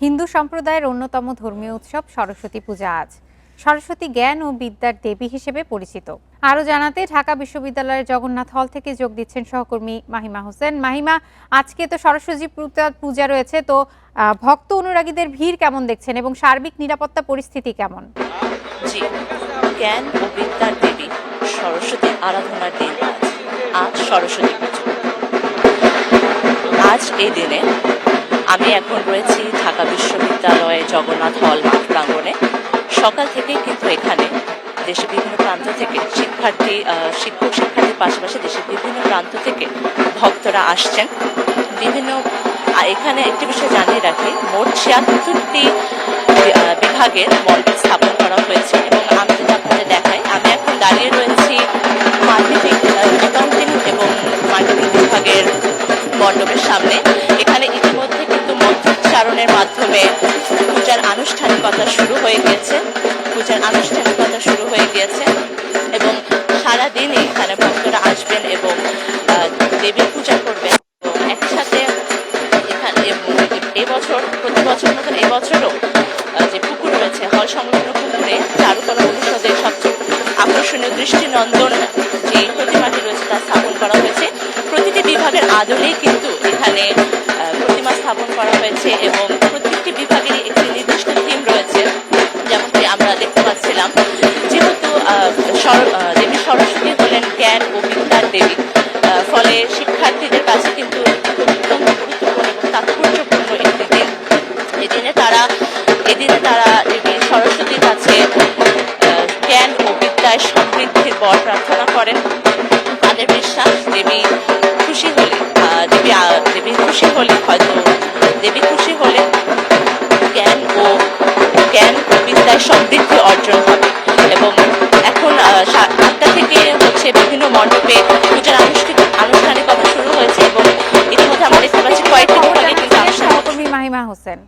হিন্দু সম্প্রদায়ের অন্যতম ধর্মীয় উৎসব সরস্বতী পূজা আজ। সরস্বতী জ্ঞান ও বিদ্যার দেবী হিসেবে পরিচিত। আরও জানাতে ঢাকা বিশ্ববিদ্যালয়ের জগন্নাথ হল থেকে যোগ দিচ্ছেন সহকর্মী মাহিমা হোসেন। মাহিমা, আজকে তো সরস্বতী পূজা রয়েছে, তো ভক্ত অনুরাগীদের ভিড় কেমন দেখছেন এবং সার্বিক নিরাপত্তা পরিস্থিতি কেমন? জি, জ্ঞান ও বিদ্যার দেবী সরস্বতীর আরাধনার দিন আজ সরস্বতী পুজো। আজ এই দিনে আমি এখন রয়েছি ঢাকা বিশ্ববিদ্যালয়ে জগন্নাথ হল মাঠ প্রাঙ্গণে। সকাল থেকেই কিন্তু এখানে দেশের বিভিন্ন প্রান্ত থেকে শিক্ষক শিক্ষার্থীর পাশাপাশি দেশের বিভিন্ন প্রান্ত থেকে ভক্তরা আসছেন। এখানে একটি বিষয় জানিয়ে রাখি, মোট ৭৬টি বিভাগের মণ্ডপ স্থাপন করা হয়েছে এবং আমি যদি আপনাদের দেখাই, আমি এখন দাঁড়িয়ে রয়েছি অ্যাকাউন্টিং এবং মার্কেটিং বিভাগের মণ্ডপের সামনে। এখানে ইতিমধ্যে কিন্তু মন্ত্রোচ্চারণের মাধ্যমে পূজার আনুষ্ঠানিকতা শুরু হয়ে গিয়েছে এবং সারাদিনই এখানে ভক্তরা আসবেন এবং দেবীর পূজা করবেন। এবং একই সাথে এখানে এবছর প্রতি বছর মতন এবছরও যে পুকুর রয়েছে, হল সংলগ্ন পুকুরে চারুকলা অনুষদের সবচেয়ে আকর্ষণীয় দৃষ্টিনন্দন যে প্রতিমাটি রয়েছে তা স্থাপন করা হয়েছে। প্রতিটি বিভাগের আদলেই কিন্তু এখানে প্রতিমা স্থাপন করা হয়েছে এবং প্রত্যেকটি বিভাগেরই একটি নির্দিষ্ট থিম রয়েছে। যেমনটি আমরা দেখতে পাচ্ছিলাম, যেহেতু দেবী সরস্বতী হলেন জ্ঞান ও বিদ্যার দেবী, ফলে শিক্ষার্থীদের কাছে কিন্তু অত্যন্ত গুরুত্বপূর্ণ এবং তাৎপর্যপূর্ণ একটি দিন। এদিনে তারা দেবী সরস্বতীর কাছে জ্ঞান ও বিদ্যায় সমৃদ্ধির বর প্রার্থনা করেন। তাদের বিশ্বাস, দেবী খুশি হলে জ্ঞান ও বিদ্যায় সমৃদ্ধি অর্জন হবে। এবং এখন 8টা থেকে বিভিন্ন মণ্ডপে পূজার আনুষ্ঠানিকতা শুরু হয়েছে এবং ইতিমধ্যে আমরা দেখতে পাচ্ছি কয়েকটি বিভাগে কিন্তু সহকর্মী মাহিমা হোসেন।